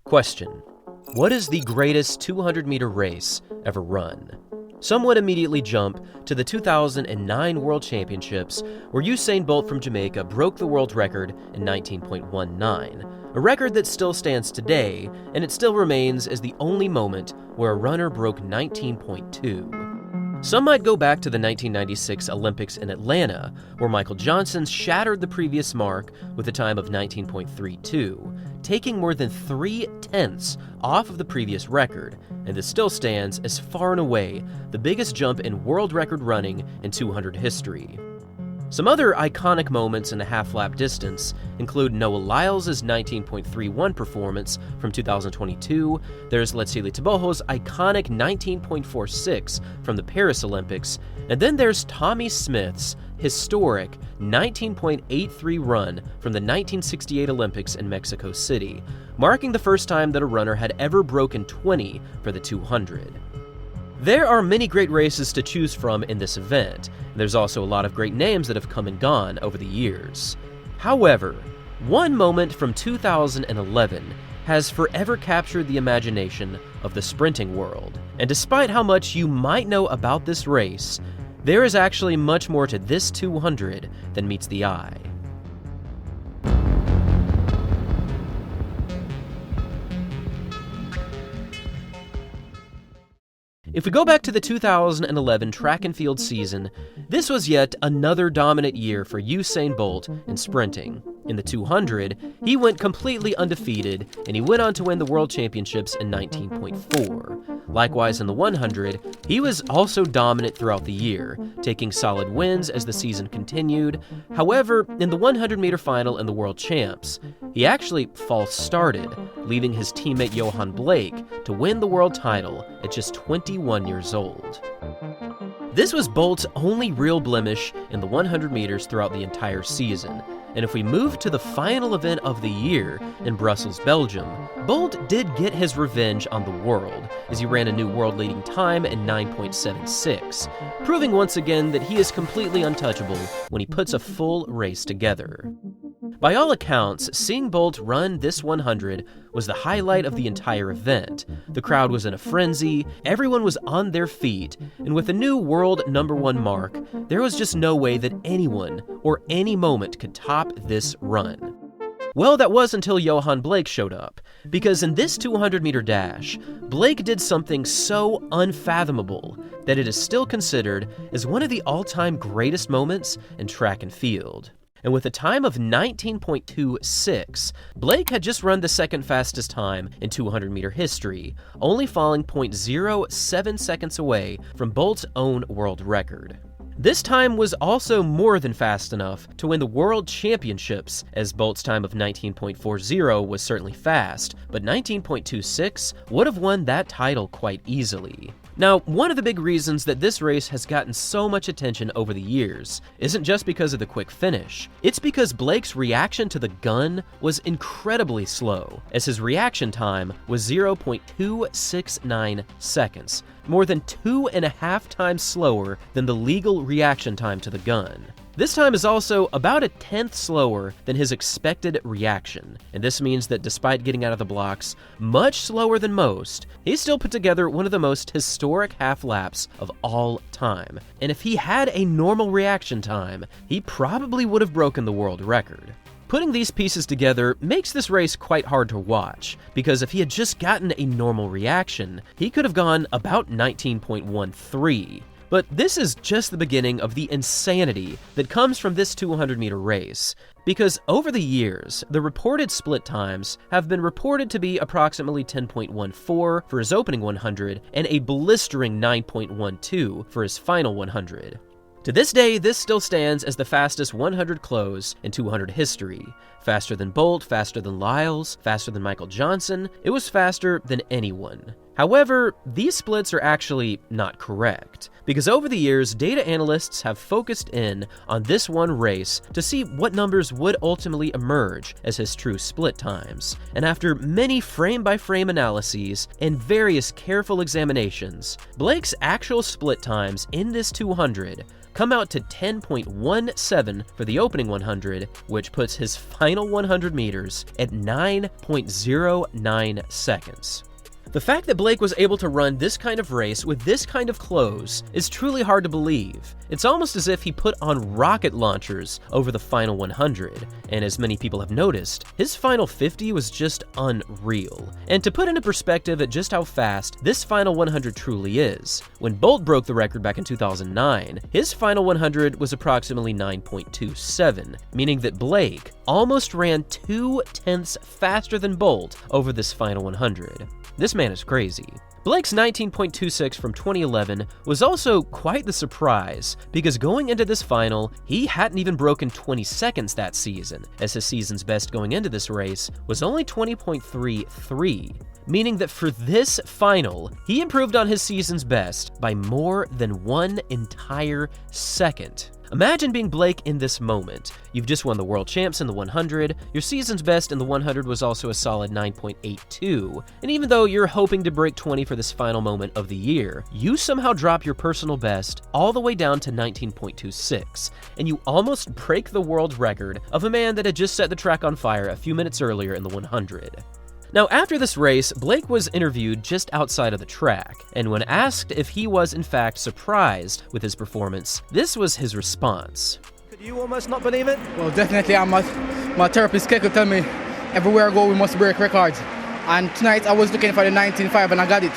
Question: what is the greatest 200-meter race ever run? Some would immediately jump to the 2009 World Championships, where Usain Bolt from Jamaica broke the world record in 19.19, a record that still stands today, and it still remains as the only moment where a runner broke 19.2. Some might go back to the 1996 Olympics in Atlanta, where Michael Johnson shattered the previous mark with a time of 19.32, taking more than 3/10 off of the previous record, and this still stands as far and away the biggest jump in world record running in 200 history. Some other iconic moments in the half-lap distance include Noah Lyles' 19.31 performance from 2022, there's Letsili Teboho's iconic 19.46 from the Paris Olympics, and then there's Tommie Smith's historic 19.83 run from the 1968 Olympics in Mexico City, marking the first time that a runner had ever broken 20 for the 200. There are many great races to choose from in this event, and there's also a lot of great names that have come and gone over the years. However, one moment from 2011 has forever captured the imagination of the sprinting world, and despite how much you might know about this race, there is actually much more to this 200 than meets the eye. If we go back to the 2011 track and field season, this was yet another dominant year for Usain Bolt in sprinting. In the 200, he went completely undefeated, and he went on to win the World Championships in 19.4. Likewise, in the 100, he was also dominant throughout the year, taking solid wins as the season continued. However, in the 100-meter final in the World Champs, he actually false started, leaving his teammate Johan Blake to win the world title at just 21 years old. This was Bolt's only real blemish in the 100 meters throughout the entire season. And if we move to the final event of the year in Brussels, Belgium, Bolt did get his revenge on the world, as he ran a new world-leading time in 9.76, proving once again that he is completely untouchable when he puts a full race together. By all accounts, seeing Bolt run this 100 was the highlight of the entire event. The crowd was in a frenzy, everyone was on their feet, and with a new world #1 mark, there was just no way that anyone or any moment could top this run. Well, that was until Johan Blake showed up, because in this 200-meter dash, Blake did something so unfathomable that it is still considered as one of the all-time greatest moments in track and field. And with a time of 19.26, Blake had just run the second fastest time in 200-meter history, only falling 0.07 seconds away from Bolt's own world record. This time was also more than fast enough to win the World Championships, as Bolt's time of 19.40 was certainly fast, but 19.26 would have won that title quite easily. Now, one of the big reasons that this race has gotten so much attention over the years isn't just because of the quick finish. It's because Blake's reaction to the gun was incredibly slow, as his reaction time was 0.269 seconds, more than 2.5 times slower than the legal reaction time to the gun. This time is also about 1/10 slower than his expected reaction, and this means that despite getting out of the blocks much slower than most, he still put together one of the most historic half-laps of all time. And if he had a normal reaction time, he probably would have broken the world record. Putting these pieces together makes this race quite hard to watch, because if he had just gotten a normal reaction, he could have gone about 19.13. But this is just the beginning of the insanity that comes from this 200-meter race, because over the years, the reported split times have been reported to be approximately 10.14 for his opening 100 and a blistering 9.12 for his final 100. To this day, this still stands as the fastest 100 close in 200 history. Faster than Bolt, faster than Lyles, faster than Michael Johnson, it was faster than anyone. However, these splits are actually not correct, because over the years, data analysts have focused in on this one race to see what numbers would ultimately emerge as his true split times. And after many frame-by-frame analyses and various careful examinations, Blake's actual split times in this 200 come out to 10.17 for the opening 100, which puts his final final 100 meters at 9.09 seconds. The fact that Blake was able to run this kind of race with this kind of clothes is truly hard to believe. It's almost as if he put on rocket launchers over the final 100, and as many people have noticed, his final 50 was just unreal. And to put into perspective at just how fast this final 100 truly is, when Bolt broke the record back in 2009, his final 100 was approximately 9.27, meaning that Blake almost ran 0.2 faster than Bolt over this final 100. This man is crazy. Blake's 19.26 from 2011 was also quite the surprise, because going into this final, he hadn't even broken 20 seconds that season, as his season's best going into this race was only 20.33, meaning that for this final, he improved on his season's best by more than 1 entire second. Imagine being Blake in this moment. You've just won the world champs in the 100, your season's best in the 100 was also a solid 9.82, and even though you're hoping to break 20 for this final moment of the year, you somehow drop your personal best all the way down to 19.26, and you almost break the world record of a man that had just set the track on fire a few minutes earlier in the 100. Now, after this race, Blake was interviewed just outside of the track, and when asked if he was in fact surprised with his performance, this was his response. Could you almost not believe it? Well, definitely. My therapist Keiko tell me everywhere I go we must break records. And tonight I was looking for the 19.5 and I got it.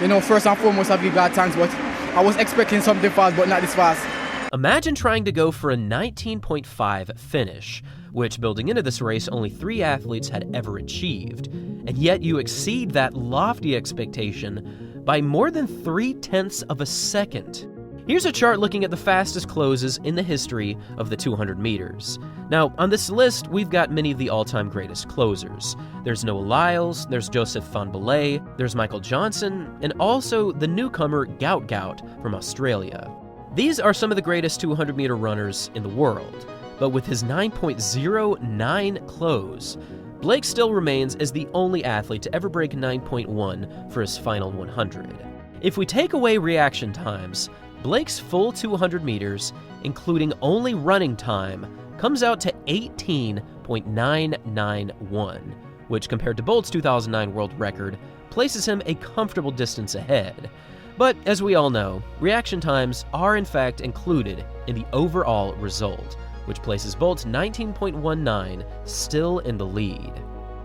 You know, first and foremost I give God thanks, but I was expecting something fast, but not this fast. Imagine trying to go for a 19.5 finish, which building into this race only 3 athletes had ever achieved, and yet you exceed that lofty expectation by more than 0.3 of a second. Here's a chart looking at the fastest closes in the history of the 200 meters. Now, on this list, we've got many of the all-time greatest closers. There's Noah Lyles, there's Joseph Van Belay, there's Michael Johnson, and also the newcomer Gout Gout from Australia. These are some of the greatest 200-meter runners in the world, but with his 9.09 close, Blake still remains as the only athlete to ever break 9.1 for his final 100. If we take away reaction times, Blake's full 200 meters, including only running time, comes out to 18.991, which compared to Bolt's 2009 world record, places him a comfortable distance ahead. But as we all know, reaction times are in fact included in the overall result, which places Bolt's 19.19 still in the lead.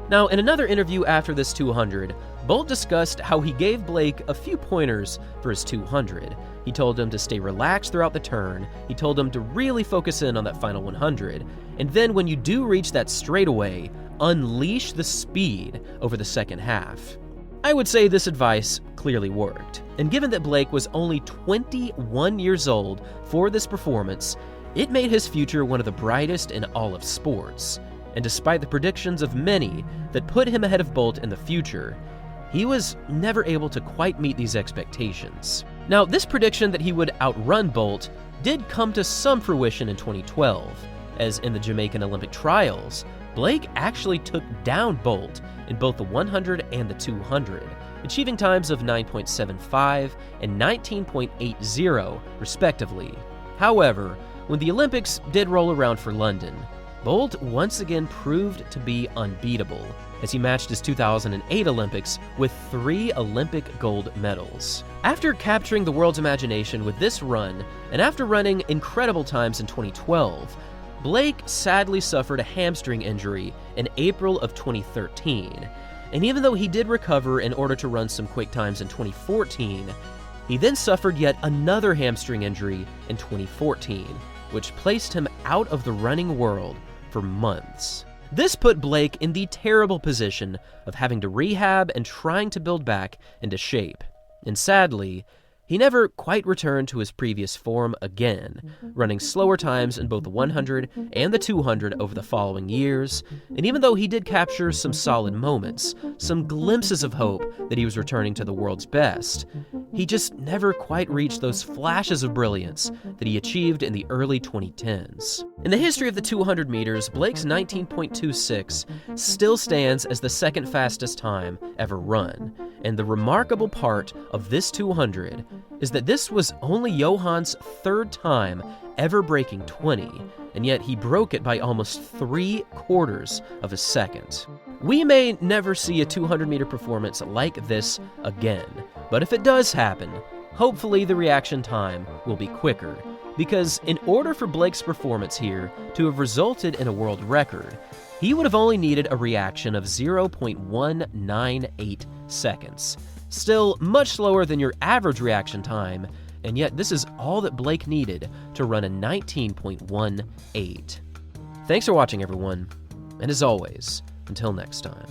Now, in another interview after this 200, Bolt discussed how he gave Blake a few pointers for his 200. He told him to stay relaxed throughout the turn, he told him to really focus in on that final 100, and then when you do reach that straightaway, unleash the speed over the second half. I would say this advice clearly worked, and given that Blake was only 21 years old for this performance, it made his future one of the brightest in all of sports. And despite the predictions of many that put him ahead of Bolt in the future, he was never able to quite meet these expectations. Now, this prediction that he would outrun Bolt did come to some fruition in 2012, as in the Jamaican Olympic trials, Blake actually took down Bolt in both the 100 and the 200, achieving times of 9.75 and 19.80, respectively. However, when the Olympics did roll around for London, Bolt once again proved to be unbeatable, as he matched his 2008 Olympics with 3 Olympic gold medals. After capturing the world's imagination with this run, and after running incredible times in 2012, Blake sadly suffered a hamstring injury in April of 2013, and even though he did recover in order to run some quick times in 2014, he then suffered yet another hamstring injury in 2014, which placed him out of the running world for months. This put Blake in the terrible position of having to rehab and trying to build back into shape. And sadly, he never quite returned to his previous form again, running slower times in both the 100 and the 200 over the following years, and even though he did capture some solid moments, some glimpses of hope that he was returning to the world's best, he just never quite reached those flashes of brilliance that he achieved in the early 2010s. In the history of the 200 meters, Blake's 19.26 still stands as the second fastest time ever run, and the remarkable part of this 200 is that this was only Johann's 3rd time ever breaking 20, and yet he broke it by almost 3/4 of a second. We may never see a 200-meter performance like this again, but if it does happen, hopefully the reaction time will be quicker, because in order for Blake's performance here to have resulted in a world record, he would have only needed a reaction of 0.198 seconds. Still much slower than your average reaction time, and yet this is all that Blake needed to run a 19.18. Thanks for watching, everyone, and as always, until next time.